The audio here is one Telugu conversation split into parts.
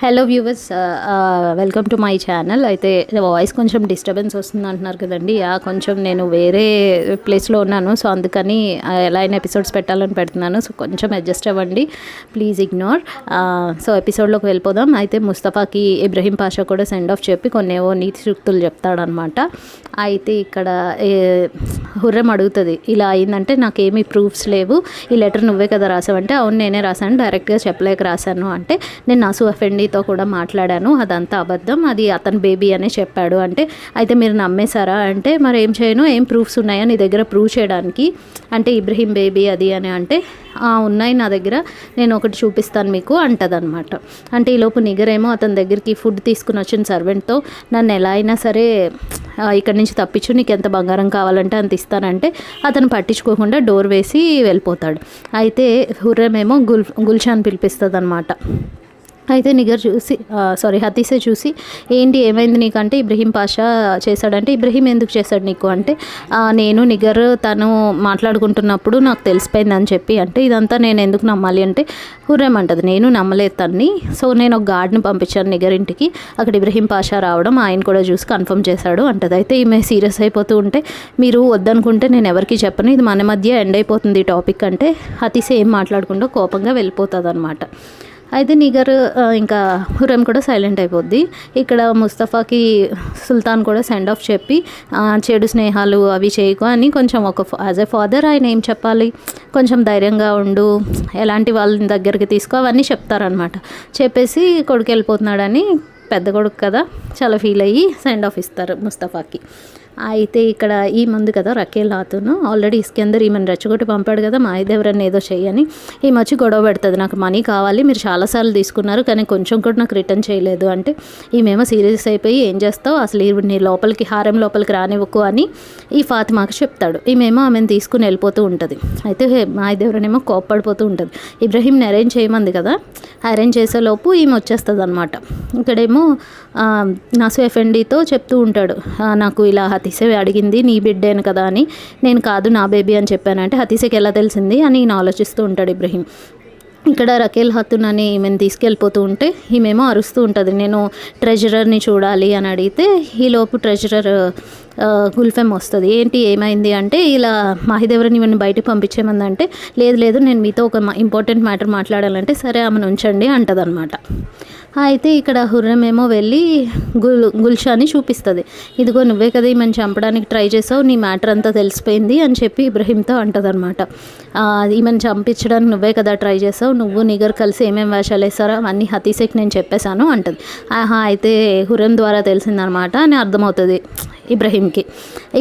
Hello viewers, welcome to my channel. అయితే వాయిస్ కొంచెం డిస్టర్బెన్స్ వస్తుంది అంటున్నారు కదండి. కొంచెం నేను వేరే ప్లేస్లో ఉన్నాను, సో అందుకని ఎలా అయినా ఎపిసోడ్స్ పెట్టాలని పెడుతున్నాను. సో కొంచెం అడ్జస్ట్ అవ్వండి, ప్లీజ్ ఇగ్నోర్. సో ఎపిసోడ్లోకి వెళ్ళిపోదాం. అయితే ముస్తఫాకి ఇబ్రహీం పాషా కూడా సెండ్ ఆఫ్ చెప్పి కొన్ని ఏవో నీతి సూక్తులు చెప్తాడనమాట. అయితే ఇక్కడ హుర్రం అడుగుతుంది, ఇలా అయిందంటే నాకేమీ ప్రూఫ్స్ లేవు, ఈ లెటర్ నువ్వే కదా రాసావంటే అవును నేనే రాశాను, డైరెక్ట్గా చెప్పలేక రాశాను అంటే నేను నాసు అఫెండీతో కూడా మాట్లాడాను, అదంతా అబద్ధం, అది అతని బేబీ అనే చెప్పాడు అంటే అయితే మీరు నమ్మేశారా అంటే మరి ఏం చేయను, ఏం ప్రూఫ్స్ ఉన్నాయా నీ దగ్గర ప్రూవ్ చేయడానికి అంటే ఇబ్రహీం బేబీ అది అని అంటే ఉన్నాయి నా దగ్గర, నేను ఒకటి చూపిస్తాను మీకు అంటదనమాట. అంటే ఈలోపు నిగరేమో అతని దగ్గరికి ఫుడ్ తీసుకుని వచ్చిన సర్వెంట్తో నన్ను ఎలా అయినా సరే ఇక్కడి నుంచి తప్పించు, నీకు ఎంత బంగారం కావాలంటే అంత ఇస్తానంటే అతను పట్టించుకోకుండా డోర్ వేసి వెళ్ళిపోతాడు. అయితే హుర్రమేమో గుల్షాన్ పిలిపిస్తుంది అనమాట. అయితే నిగర్ చూసి హతీసే చూసి ఏంటి ఏమైంది నీకు అంటే ఇబ్రహీం పాషా చేశాడంటే ఇబ్రహీం ఎందుకు చేశాడు నీకు అంటే నేను నిగర్ తను మాట్లాడుకుంటున్నప్పుడు నాకు తెలిసిపోయిందని చెప్పి అంటే ఇదంతా నేను ఎందుకు నమ్మాలి అంటే హుర్రేమంటది నేను నమ్మలేదు తన్ని, సో నేను ఒక గార్డ్ని పంపించాను నిగర్ ఇంటికి, అక్కడ ఇబ్రహీం పాషా రావడం ఆయన కూడా చూసి కన్ఫర్మ్ చేశాడు అంటది. అయితే ఈమె సీరియస్ అయిపోతూ ఉంటే మీరు వద్దనుకుంటే నేను ఎవరికి చెప్పను, ఇది మన మధ్య ఎండ్ అయిపోతుంది ఈ టాపిక్ అంటే హతీసే ఏం మాట్లాడకుండా కోపంగా వెళ్ళిపోతుంది అనమాట. అయితే నిగర్ ఇంకా హుర్రం కూడా సైలెంట్ అయిపోద్ది. ఇక్కడ ముస్తఫాకి సుల్తాన్ కూడా సెండ్ ఆఫ్ చెప్పి చెడు స్నేహాలు అవి చేయకు అని కొంచెం యాజ్ ఎ ఫాదర్ ఆయన ఏం చెప్పాలి, కొంచెం ధైర్యంగా ఉండు, ఎలాంటి వాళ్ళని దగ్గరికి తీసుకో అవన్నీ చెప్తారనమాట. చెప్పేసి కొడుకు వెళ్ళిపోతున్నాడని పెద్ద కొడుకు కదా చాలా ఫీల్ అయ్యి సెండ్ ఆఫ్ ఇస్తారు ముస్తఫాకి. అయితే ఇక్కడ ఈ ముందు కదా రకేల్ హాతును ఆల్రెడీ ఇస్కందర్ ఈమెను రెచ్చగొట్టి పంపాడు కదా మాయదేవరని ఏదో చేయని, ఈమె వచ్చి గొడవ పెడుతుంది, నాకు మనీ కావాలి, మీరు చాలాసార్లు తీసుకున్నారు కానీ కొంచెం కూడా నాకు రిటర్న్ చేయలేదు అంటే ఈమెమో సీరియస్ అయిపోయి ఏం చేస్తావు అసలు నీ లోపలికి హారం లోపలికి రానివ్వకు అని ఈ ఫాతిమాకి చెప్తాడు. ఈమెమో ఆమెను తీసుకుని వెళ్ళిపోతూ ఉంటుంది. అయితే మాయదేవరనేమో కోప్పడిపోతూ ఉంటుంది, ఇబ్రహీంని అరేంజ్ చేయమంది కదా, అరేంజ్ చేసేలోపు ఈమె వచ్చేస్తుంది అనమాట. ఇక్కడేమో నాసు ఎఫెండీతో చెప్తూ ఉంటాడు, నాకు ఇలా హతీసే అడిగింది నీ బిడ్డేను కదా అని, నేను కాదు నా బేబీ అని చెప్పానంటే హతీసేకి ఎలా తెలిసింది అని ఈయన ఆలోచిస్తూ ఉంటాడు ఇబ్రహీం. ఇక్కడ రకేల్ హతున్ అని ఈమెను తీసుకెళ్ళిపోతూ ఉంటే ఈమెమో అరుస్తూ ఉంటుంది, నేను ట్రెజరర్ని చూడాలి అని అడిగితే ఈలోపు ట్రెజరర్ గుల్ఫెమ్ వస్తుంది. ఏంటి ఏమైంది అంటే ఇలా మాహిదేవరని ఈమెను బయటకు పంపించేమందంటే లేదు నేను మీతో ఒక ఇంపార్టెంట్ మ్యాటర్ మాట్లాడాలంటే సరే ఆమెను ఉంచండి అంటదనమాట. అయితే ఇక్కడ హుర్రం ఏమో వెళ్ళి గుల్షాని చూపిస్తుంది, ఇదిగో నువ్వే కదా ఈమెను చంపడానికి ట్రై చేసావు, నీ మ్యాటర్ అంతా తెలిసిపోయింది అని చెప్పి ఇబ్రహీంతో అంటదనమాట. ఈమెను చంపించడానికి నువ్వే కదా ట్రై చేసావు, నువ్వు నిగర్ కలిసి ఏమేమి వేషాలు వేస్తారో అవన్నీ హతీసేకి నేను చెప్పేశాను అంటది. అయితే హుర్రం ద్వారా తెలిసిందనమాట అని అర్థమవుతుంది ఇబ్రహీంకి.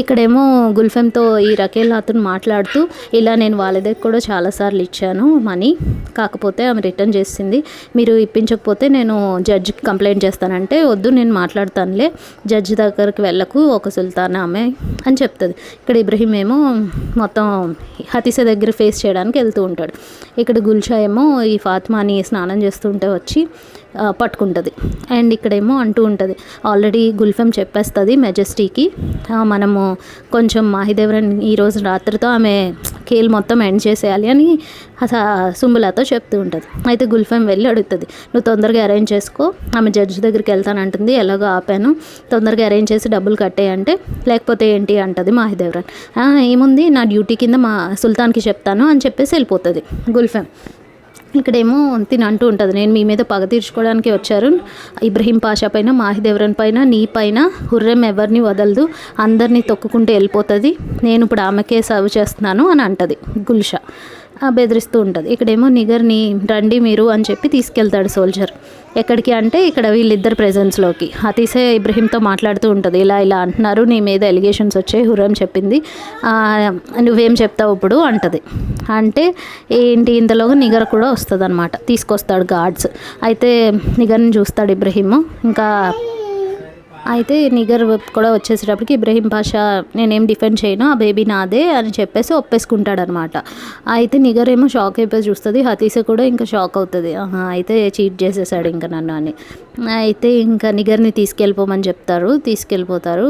ఇక్కడేమో గుల్ఫెమ్తో ఈ రకేల్ హాతున్ మాట్లాడుతూ ఇలా నేను వాళ్ళ దగ్గర కూడా చాలాసార్లు ఇచ్చాను మనీ, కాకపోతే ఆమె రిటర్న్ చేసింది, మీరు ఇప్పించకపోతే నేను జడ్జికి కంప్లైంట్ చేస్తానంటే వద్దు నేను మాట్లాడతానులే, జడ్జి దగ్గరికి వెళ్ళకు, ఒక సుల్తాన్ ఆమె అని చెప్తుంది. ఇక్కడ ఇబ్రహీం ఏమో మొత్తం హతీసే దగ్గర ఫేస్ చేయడానికి వెళ్తూ ఉంటాడు. ఇక్కడ గుల్షా ఏమో ఈ ఫాతిమాని స్నానం చేస్తుంటే వచ్చి పట్టుకుంటుంది. అండ్ ఇక్కడేమో అంటూ ఉంటుంది, ఆల్రెడీ గుల్ఫెమ్ చెప్పేస్తుంది మెజెస్టీకి మనము కొంచెం మాహిదేవరన్ ఈరోజు రాత్రితో ఆమె కేల్ మొత్తం ఎండ్ చేసేయాలి అని సుంబులాతో చెప్తూ ఉంటుంది. అయితే గుల్ఫెమ్ వెళ్ళి అడుగుతుంది, నువ్వు తొందరగా అరేంజ్ చేసుకో, ఆమె జడ్జి దగ్గరికి వెళ్తానంటుంది, ఎలాగో ఆపాను తొందరగా అరేంజ్ చేసి డబ్బులు కట్టేయంటే లేకపోతే ఏంటి అంటుంది మాహిదేవరన్. ఏముంది నా డ్యూటీ కింద మా సుల్తాన్కి చెప్తాను అని చెప్పేసి వెళ్ళిపోతుంది గుల్ఫెమ్. ఇక్కడేమో తిని అంటూ ఉంటుంది, నేను మీ మీద పగ తీర్చుకోవడానికి వచ్చారు, ఇబ్రహీం పాషా పైన మాహిదేవరన్ పైన నీ పైన హుర్రం ఎవరిని వదలదు, అందరినీ తొక్కుకుంటూ వెళ్ళిపోతుంది, నేను ఇప్పుడు ఆమెకే సర్వ్ చేస్తున్నాను అని అంటది గుల్షా. బెదిరిస్తూ ఉంటుంది. ఇక్కడేమో నిగర్ని రండి మీరు అని చెప్పి తీసుకెళ్తాడు సోల్జర్. ఎక్కడికి అంటే ఇక్కడ వీళ్ళిద్దరు ప్రెజెన్స్లోకి. హతీసే ఇబ్రహీంతో మాట్లాడుతూ ఉంటుంది, ఇలా అంటున్నారు, నీ మీద ఎలిగేషన్స్ వచ్చాయి, హుర్రం చెప్పింది, నువ్వేం చెప్తావు ఇప్పుడు అంటది. అంటే ఏంటి ఇంతలోగా నిగర్ కూడా వస్తుంది అనమాట, తీసుకొస్తాడు గార్డ్స్. అయితే నిగర్ని చూస్తాడు ఇబ్రహీము. ఇంకా అయితే నిగర్ కూడా వచ్చేసేటప్పటికి ఇబ్రహీం పాషా నేనేం డిఫెండ్ చేయను, ఆ బేబీ నాదే అని చెప్పేసి ఒప్పేసుకుంటాడనమాట. అయితే నిగర్ ఏమో షాక్ అయిపోయి చూస్తుంది, హతీసే కూడా ఇంకా షాక్ అవుతుంది, అయితే చీట్ చేసేసాడు ఇంకా నన్ను అని. అయితే ఇంకా నిగర్ని తీసుకెళ్ళిపోమని చెప్తారు, తీసుకెళ్ళిపోతారు.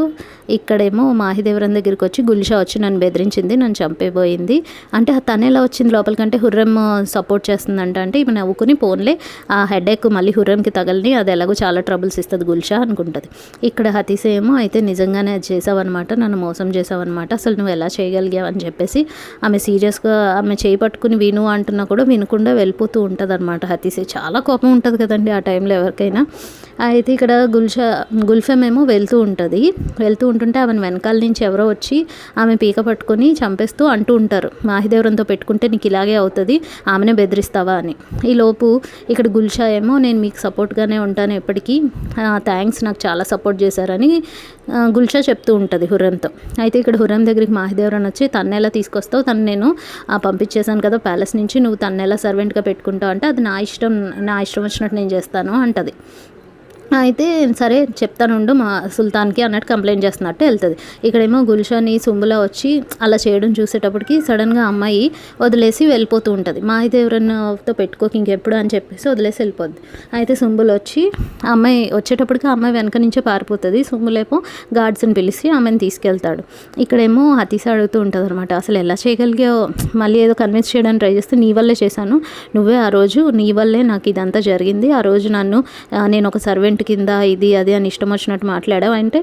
ఇక్కడేమో మాహిదేవరం దగ్గరికి వచ్చి గుల్షా వచ్చి నన్ను బెదిరించింది, నన్ను చంపేపోయింది అంటే తను ఎలా వచ్చింది లోపలికంటే హుర్రం సపోర్ట్ చేస్తుందంట. అంటే ఈమె నవ్వుకుని పోన్లే ఆ హెడేక్ మళ్ళీ హుర్రంకి తగలని, అది ఎలాగో చాలా ట్రబుల్స్ ఇస్తుంది గుల్షా అనుకుంటుంది. ఇక్కడ హతీస్ ఏమో అయితే నిజంగానే అది చేసావన్నమాట, నన్ను మోసం చేసావన్నమాట, అసలు నువ్వు ఎలా చేయగలిగావు అని చెప్పేసి ఆమె సీరియస్గా ఆమె చేయి పట్టుకుని విను అంటున్నా కూడా వినకుండా వెళ్ళిపోతూ ఉంటుంది అనమాట. హతీసే చాలా కోపం ఉంటుంది కదండి ఆ టైంలో ఎవరికైనా. అయితే ఇక్కడ గుల్ఫెమ్ ఏమో వెళ్తూ ఉంటుంటే ఆమెను వెనకాల నుంచి ఎవరో వచ్చి ఆమె పీక పట్టుకొని చంపేస్తూ అంటూ ఉంటారు, మాహిదేవరంతో పెట్టుకుంటే నీకు ఇలాగే అవుతుంది, ఆమెనే బెదిరిస్తావా అని. ఈలోపు ఇక్కడ గుల్షా ఏమో నేను మీకు సపోర్ట్గానే ఉంటాను ఎప్పటికీ, థ్యాంక్స్ నాకు చాలా సపోర్ట్ చేశారని గుల్షా చెప్తూ ఉంటుంది హుర్రంతో. అయితే ఇక్కడ హుర్రం దగ్గరికి మాహిదేవరం వచ్చి తన్ను ఎలా తీసుకొస్తావు, తను నేను పంపించేశాను కదా ప్యాలెస్ నుంచి, నువ్వు తన్ను ఎలా సర్వెంట్గా పెట్టుకుంటావు అంటే అది నా ఇష్టం వచ్చినట్టు నేను చేస్తాను అంటది. అయితే సరే చెప్తానుండు మా సుల్తాన్కి అన్నట్టు కంప్లైంట్ చేస్తున్నట్టు వెళ్తుంది. ఇక్కడేమో గుల్షాని సుంబులా వచ్చి అలా చేయడం చూసేటప్పటికి సడన్గా అమ్మాయి వదిలేసి వెళ్ళిపోతూ ఉంటుంది. మాహిదేవరన్తో పెట్టుకోక ఇంకెప్పుడు అని చెప్పేసి వదిలేసి వెళ్ళిపోద్ది. అయితే సుంబులు వచ్చి అమ్మాయి వచ్చేటప్పటికి అమ్మాయి వెనక నుంచే పారిపోతుంది. సుంబులేమో గార్డ్స్ని పిలిచి ఆమెను తీసుకెళ్తాడు. ఇక్కడేమో హతీస అడుగుతూ ఉంటుంది అనమాట, అసలు ఎలా చేయగలిగావు, మళ్ళీ ఏదో కన్విన్స్ చేయడానికి ట్రై చేస్తే నీ వల్లే చేశాను, నువ్వే ఆ రోజు నీ వల్లే నాకు ఇదంతా జరిగింది, ఆ రోజు నేను ఒక సర్వెంట్ కింద ఇది అది అని ఇష్టం వచ్చినట్టు మాట్లాడావు అంటే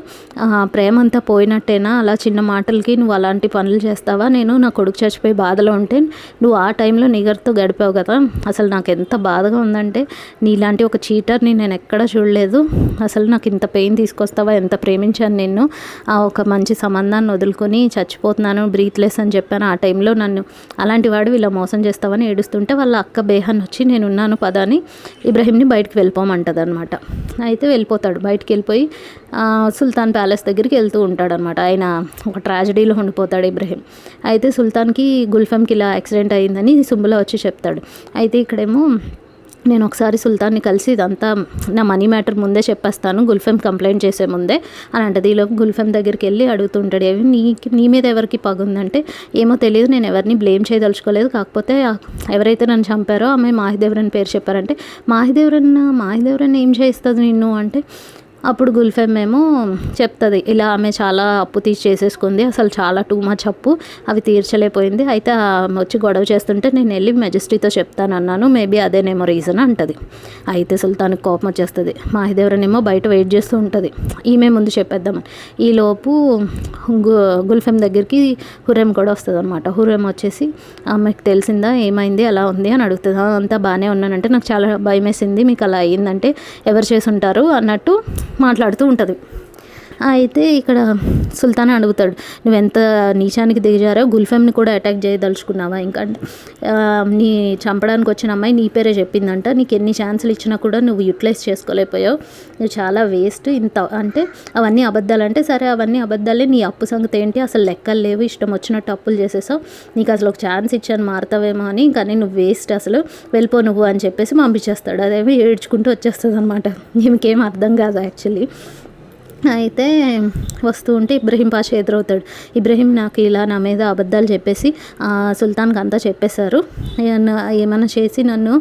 ప్రేమ అంతా పోయినట్టేనా, అలా చిన్న మాటలకి నువ్వు అలాంటి పనులు చేస్తావా, నేను నా కొడుకు చచ్చిపోయి బాధలో ఉంటే నువ్వు ఆ టైంలో నిగర్తో గడిపావు కదా, అసలు నాకు ఎంత బాధగా ఉందంటే నీలాంటి ఒక చీటర్ని నేను ఎక్కడా చూడలేదు, అసలు నాకు ఇంత పెయిన్ తీసుకొస్తావా, ఎంత ప్రేమించాను నిన్ను, ఒక మంచి సంబంధాన్ని వదులుకొని చచ్చిపోతున్నాను బ్రీత్లెస్ అని చెప్పాను, ఆ టైంలో నన్ను అలాంటి వాడు ఇలా మోసం చేస్తావని ఏడుస్తుంటే వాళ్ళ అక్క బేహన్ వచ్చి నేనున్నాను పదాని ఇబ్రహీంని బయటకు వెళ్ళిపోమంటుంది అనమాట. అయితే వెళ్ళిపోతాడు, బయటికి వెళ్ళిపోయి సుల్తాన్ ప్యాలెస్ దగ్గరికి వెళ్తూ ఉంటాడు అనమాట. ఆయన ఒక ట్రాజడీలో ఉండిపోతాడు ఇబ్రహీం. అయితే సుల్తాన్కి గుల్ఫెమ్కి ఇలా యాక్సిడెంట్ అయ్యిందని సుంబులా వచ్చి చెప్తాడు. అయితే ఇక్కడేమో నేను ఒకసారి సుల్తాన్ని కలిసి ఇదంతా నా మనీ మ్యాటర్ ముందే చెప్పేస్తాను గుల్ఫెమ్ కంప్లైంట్ చేసే ముందే అని అంటది. ఈలోపు గుల్ఫెమ్ దగ్గరికి వెళ్ళి అడుగుతుంటాడు, ఏమి నీ మీద ఎవరికి పగుందంటే ఏమో తెలియదు, నేను ఎవరిని బ్లేమ్ చేయదలుచుకోలేదు, కాకపోతే ఎవరైతే నన్ను చంపారో ఆమె మాహిదేవరన్ పేరు చెప్పారంటే మాహిదేవరన్ ఏం చేస్తుంది నిన్ను అంటే అప్పుడు గుల్ఫెమ్ ఏమో చెప్తుంది, ఇలా ఆమె చాలా అప్పు చేసేసుకుంది, అసలు చాలా టూ మచ్ అప్పు, అవి తీర్చలేకపోయింది, అయితే వచ్చి గొడవ చేస్తుంటే నేను వెళ్ళి మెజెస్ట్రీతో చెప్తాను అన్నాను, మేబీ అదేనేమో రీజన్ అంటది. అయితే సుల్తాన్కి కోపం వచ్చేస్తుంది. మాహిదేవరన్ ఏమో బయట వెయిట్ చేస్తూ ఉంటుంది, ఈమె ముందు చెప్పేద్దామని. ఈలోపు గుల్ఫెమ్ దగ్గరికి హుర్రెం కూడా వస్తుంది అనమాట. హుర్రెం వచ్చేసి ఆమెకు తెలిసిందా ఏమైంది అలా ఉంది అని అడుగుతుంది. అంతా బాగానే ఉన్నానంటే నాకు చాలా భయం వేసింది, మీకు అలా అయ్యిందంటే ఎవరు చేసి ఉంటారు అన్నట్టు మాట్లాడుతూ ఉంటుంది. అయితే ఇక్కడ సుల్తాన్ అడుగుతాడు, నువ్వెంత నీచానికి దిగజారో, గుల్ఫెమ్ని కూడా అటాక్ చేయదలుచుకున్నావా, ఇంకా నీ చంపడానికి వచ్చిన అమ్మాయి నీ పేరే చెప్పిందంట, నీకు ఎన్ని ఛాన్సులు ఇచ్చినా కూడా నువ్వు యూటిలైజ్ చేసుకోలేకపోయావు, నువ్వు చాలా వేస్ట్, ఇంత అంటే అవన్నీ అబద్ధాలు అంటే సరే అవన్నీ అబద్ధాలే, నీ అప్పు సంగతి ఏంటి, అసలు లెక్కలు లేవు, ఇష్టం వచ్చినట్టు అప్పులు చేసేసావు, నీకు అసలు ఒక ఛాన్స్ ఇచ్చాను మారుతావేమో అని, కానీ నువ్వు వేస్ట్, అసలు వెళ్ళిపో నువ్వు అని చెప్పేసి పంపించేస్తాడు. అదేమో ఏడ్చుకుంటూ వచ్చేస్తుంది అనమాట. ఈమెకేం అర్థం కాదు యాక్చువల్లీ. అయితే వస్తూ ఉంటే ఇబ్రహీం పాషా ఎదురవుతాడు. ఇబ్రహీం నాకు ఇలా నా మీద అబద్ధాలు చెప్పేసి సుల్తాన్కి అంతా చెప్పేశారు, ఏమైనా చేసి నన్ను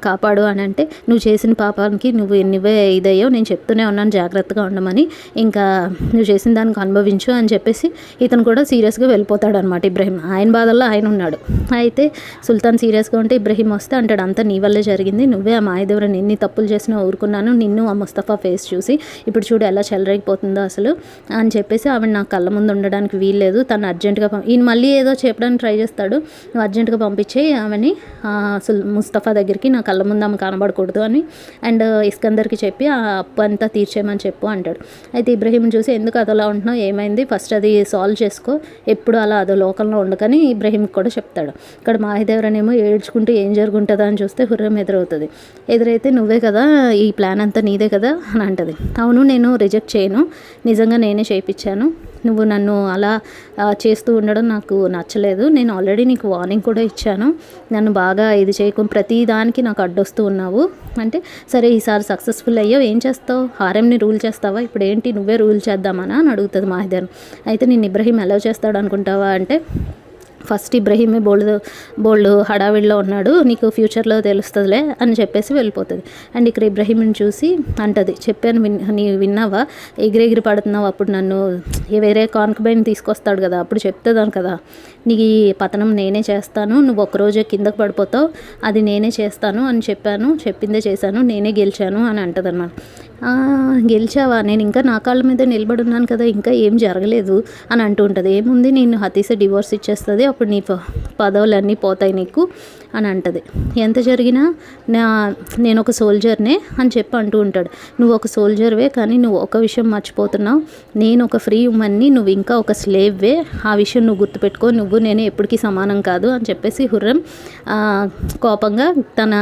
కాపాడు అని అంటే నువ్వు చేసిన పాపానికి నువ్వు ఎన్నివే ఇదయ్యో, నేను చెప్తూనే ఉన్నాను జాగ్రత్తగా ఉండమని, ఇంకా నువ్వు చేసిన దానికి అనుభవించు అని చెప్పేసి ఇతను కూడా సీరియస్గా వెళ్ళిపోతాడు అనమాట. ఇబ్రహీం ఆయన బాధల్లో ఆయన ఉన్నాడు. అయితే సుల్తాన్ సీరియస్గా ఉంటే ఇబ్రహీం వస్తే అంటాడు, అంతా నీ వల్లే జరిగింది, నువ్వే ఆ మాహిదేవరన్ ఎన్ని తప్పులు చేసినా ఊరుకున్నాను, నిన్ను ఆ ముస్తఫా ఫేస్ చూసి ఇప్పుడు చూడు ఎలా చెలరేగిపోతుందో అసలు అని చెప్పేసి ఆవిడ నా కళ్ళ ముందు ఉండడానికి వీల్లేదు, తను అర్జెంటుగా ఈయన మళ్ళీ ఏదో చెప్పడానికి ట్రై చేస్తాడు, నువ్వు అర్జెంటుగా పంపించే ఆమెని ముస్తఫా దగ్గరికి, నా కళ్ళ ముందు ఆమె కనబడకూడదు అని, అండ్ ఇస్కందర్కి చెప్పి ఆ అప్పు అంతా తీర్చేయమని చెప్పు అంటాడు. అయితే ఇబ్రహీం చూసి ఎందుకు అదోలా ఉంటున్నావు, ఏమైంది, ఫస్ట్ అది సాల్వ్ చేసుకో, ఎప్పుడు అలా అదో లోకంలో ఉండకని ఇబ్రహీంకి కూడా చెప్తాడు. ఇక్కడ మాహిదేవరన్ ఏమో ఏడ్చుకుంటూ ఏం జరుగుంటుందా అని చూస్తే హుర్రం ఎదురవుతుంది. ఎదురైతే నువ్వే కదా ఈ ప్లాన్ అంతా నీదే కదా అని అంటది. అవును నేను రిజెక్ట్ చేయను, నిజంగా నేనే చేయించాను, నువ్వు నన్ను అలా చేస్తూ ఉండడం నాకు నచ్చలేదు, నేను ఆల్రెడీ నీకు వార్నింగ్ కూడా ఇచ్చాను, నన్ను బాగా ఇది చేయకుండా ప్రతి దానికి నాకు అడ్డొస్తూ ఉన్నావు అంటే సరే ఈసారి సక్సెస్ఫుల్ అయ్యావు, ఏం చేస్తావు, హారెంని రూల్ చేస్తావా, ఇప్పుడు ఏంటి నువ్వే రూల్ చేద్దామని అని అడుగుతుంది మాహిదేవరన్. అయితే నేను ఇబ్రహీం ఎలా చేస్తాడు అనుకుంటావా అంటే ఫస్ట్ ఇబ్రహీమే బోల్డ్ హడావిడిలో ఉన్నాడు, నీకు ఫ్యూచర్లో తెలుస్తుందిలే అని చెప్పేసి వెళ్ళిపోతుంది. అండ్ ఇక్కడ ఇబ్రహీంని చూసి అంటది, చెప్పాను నీవు విన్నావా, ఎగిరెగిరి పడుతున్నావు, అప్పుడు నన్ను వేరే కాన్కుబైన్ తీసుకొస్తాడు కదా, అప్పుడు చెప్తాను కదా నీకు ఈ పతనం నేనే చేస్తాను, నువ్వు ఒక్కరోజే కిందకు పడిపోతావు, అది నేనే చేస్తాను అని చెప్పాను, చెప్పిందే చేశాను, నేనే గెలిచాను అని అంటది అనమాట. గెలిచావా, నేను ఇంకా నా కాళ్ళ మీద నిలబడి ఉన్నాను కదా, ఇంకా ఏం జరగలేదు అని అంటూ ఉంటుంది. ఏముంది, నేను హతీసే డివోర్స్ ఇచ్చేస్తుంది, అప్పుడు నీ పదవులన్నీ పోతాయి నీకు అని అంటది. ఎంత జరిగినా నేను ఒక సోల్జర్నే అని చెప్పి అంటూ ఉంటాడు. నువ్వు ఒక సోల్జర్వే, కానీ నువ్వు ఒక విషయం మర్చిపోతున్నావు, నేను ఒక ఫ్రీ ఉమెన్ని, నువ్వు ఇంకా ఒక స్లేవ్వే, ఆ విషయం నువ్వు గుర్తుపెట్టుకో, నువ్వు నేను ఎప్పటికీ సమానం కాదు అని చెప్పేసి హుర్రం కోపంగా తన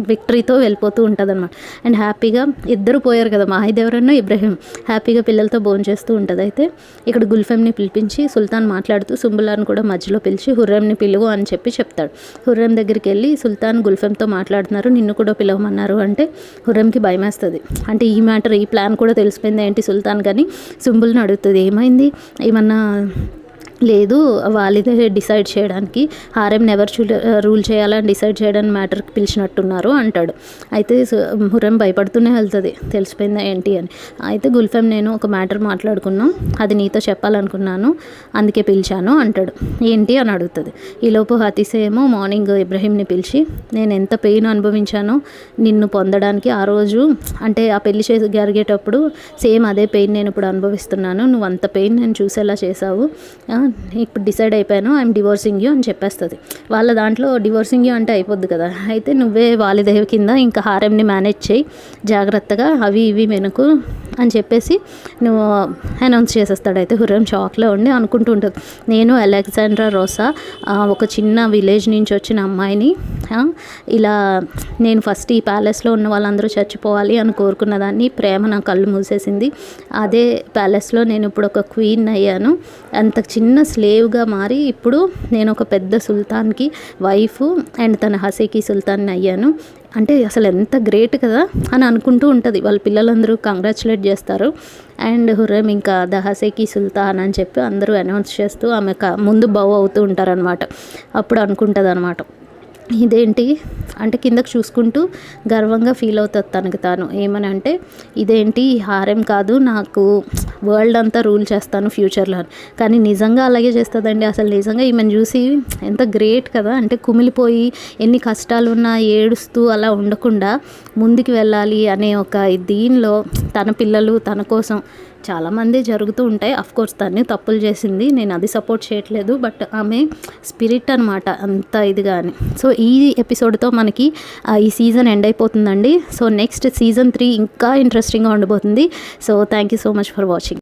విక్టరీతో వెళ్ళిపోతూ ఉంటుంది అనమాట. అండ్ హ్యాపీగా ఇద్దరు పోయారు కదా, మాహిదేవరన్న ఇబ్రహీం, హ్యాపీగా పిల్లలతో భోంచేస్తూ ఉంటుంది. అయితే ఇక్కడ గుల్ఫెంని పిలిపించి సుల్తాన్ మాట్లాడుతూ సుంబులాన్ని కూడా మధ్యలో పిలిచి హుర్రంని పిలువు అని చెప్తాడు. హుర్రం దగ్గరికి వెళ్ళి సుల్తాన్ గుల్ఫెంతో మాట్లాడుతున్నారు, నిన్ను కూడా పిలవమన్నారు అంటే హుర్రంకి భయం వేస్తుంది. అంటే ఈ మ్యాటర్, ఈ ప్లాన్ కూడా తెలిసిపోయింది ఏంటి సుల్తాన్, కానీ సుంబుల్ని అడుగుతుంది, ఏమైంది, ఏమన్నా లేదు వాళ్ళిదే డిసైడ్ చేయడానికి, హారెంని ఎవరు రూల్ చేయాలని డిసైడ్ చేయడానికి మ్యాటర్కి పిలిచినట్టున్నారు అంటాడు. అయితే హుర్రం భయపడుతూనే వెళ్తుంది, తెలిసిపోయిందా ఏంటి అని. అయితే గుల్ఫెం నేను ఒక మ్యాటర్ మాట్లాడుకున్నాం, అది నీతో చెప్పాలనుకున్నాను, అందుకే పిలిచాను అంటాడు. ఏంటి అని అడుగుతుంది. ఈలోపు హతీసే ఏమో మార్నింగ్ ఇబ్రహీంని పిలిచి, నేను ఎంత పెయిన్ అనుభవించానో నిన్ను పొందడానికి, ఆ రోజు అంటే ఆ పెళ్లి జరిగేటప్పుడు సేమ్ అదే పెయిన్ నేను ఇప్పుడు అనుభవిస్తున్నాను, నువ్వు అంత పెయిన్ నేను చూసేలా చేసావు, ఇప్పుడు డిసైడ్ అయిపోయాను, ఐఎమ్ డివోర్సింగ్ యూ అని చెప్పేస్తుంది. వాళ్ళ దాంట్లో డివోర్సింగ్ యూ అంటే అయిపోద్ది కదా, అయితే నువ్వే వాలిదేవి కింద ఇంకా హారెంని మేనేజ్ చేయి జాగ్రత్తగా, అవి ఇవి మెనుకు అని చెప్పేసి నువ్వు అనౌన్స్ చేసేస్తాడు. అయితే హుర్రం షాక్లో ఉండి అనుకుంటూ ఉంటుంది, నేను అలెగ్జాండ్రా రోసా ఒక చిన్న విలేజ్ నుంచి వచ్చిన అమ్మాయిని, ఇలా నేను ఫస్ట్ ఈ ప్యాలెస్లో ఉన్న వాళ్ళందరూ చచ్చిపోవాలి అని కోరుకున్నదాన్ని, ప్రేమ నా కళ్ళు మూసేసింది, అదే ప్యాలెస్లో నేను ఇప్పుడు ఒక క్వీన్ అయ్యాను, అంత చిన్న స్లేవ్గా మారి ఇప్పుడు నేను ఒక పెద్ద సుల్తాన్కి వైఫ్ అండ్ తన హసేకి సుల్తాన్ని అయ్యాను అంటే అసలు ఎంత గ్రేట్ కదా అని అనుకుంటూ ఉంటుంది. వాళ్ళ పిల్లలందరూ కంగ్రాచులేట్ చేస్తారు. అండ్ హుర్రం ఇంకా ద హసేకి సుల్తాన్ అని చెప్పి అందరూ అనౌన్స్ చేస్తూ ఆమె ముందు బౌ అవుతూ ఉంటారనమాట. అప్పుడు అనుకుంటుంది అనమాట, ఇదేంటి అంటే కిందకు చూసుకుంటూ గర్వంగా ఫీల్ అవుతుంది తనకి తాను. ఏమని అంటే, ఇదేంటి హారెం కాదు, నాకు వరల్డ్ అంతా రూల్ చేస్తాను ఫ్యూచర్లో. కానీ నిజంగా అలాగే చేస్తుందండి. అసలు నిజంగా ఈమెను చూసి ఎంత గ్రేట్ కదా, అంటే కుమిలిపోయి ఎన్ని కష్టాలు ఉన్నా ఏడుస్తూ అలా ఉండకుండా ముందుకు వెళ్ళాలి అనే ఒక దీనిలో తన పిల్లలు తన కోసం చాలామంది జరుగుతూ ఉంటాయి. అఫ్కోర్స్ తను తప్పులు చేసింది, నేను అది సపోర్ట్ చేయట్లేదు, బట్ ఆమె స్పిరిట్ అనమాట అంత ఇదిగా అని. సో ఈ ఎపిసోడ్తో మనకి ఈ సీజన్ ఎండ్ అయిపోతుందండి. సో నెక్స్ట్ సీజన్ 3 ఇంకా ఇంట్రెస్టింగ్గా ఉండబోతుంది. So thank you so much for watching.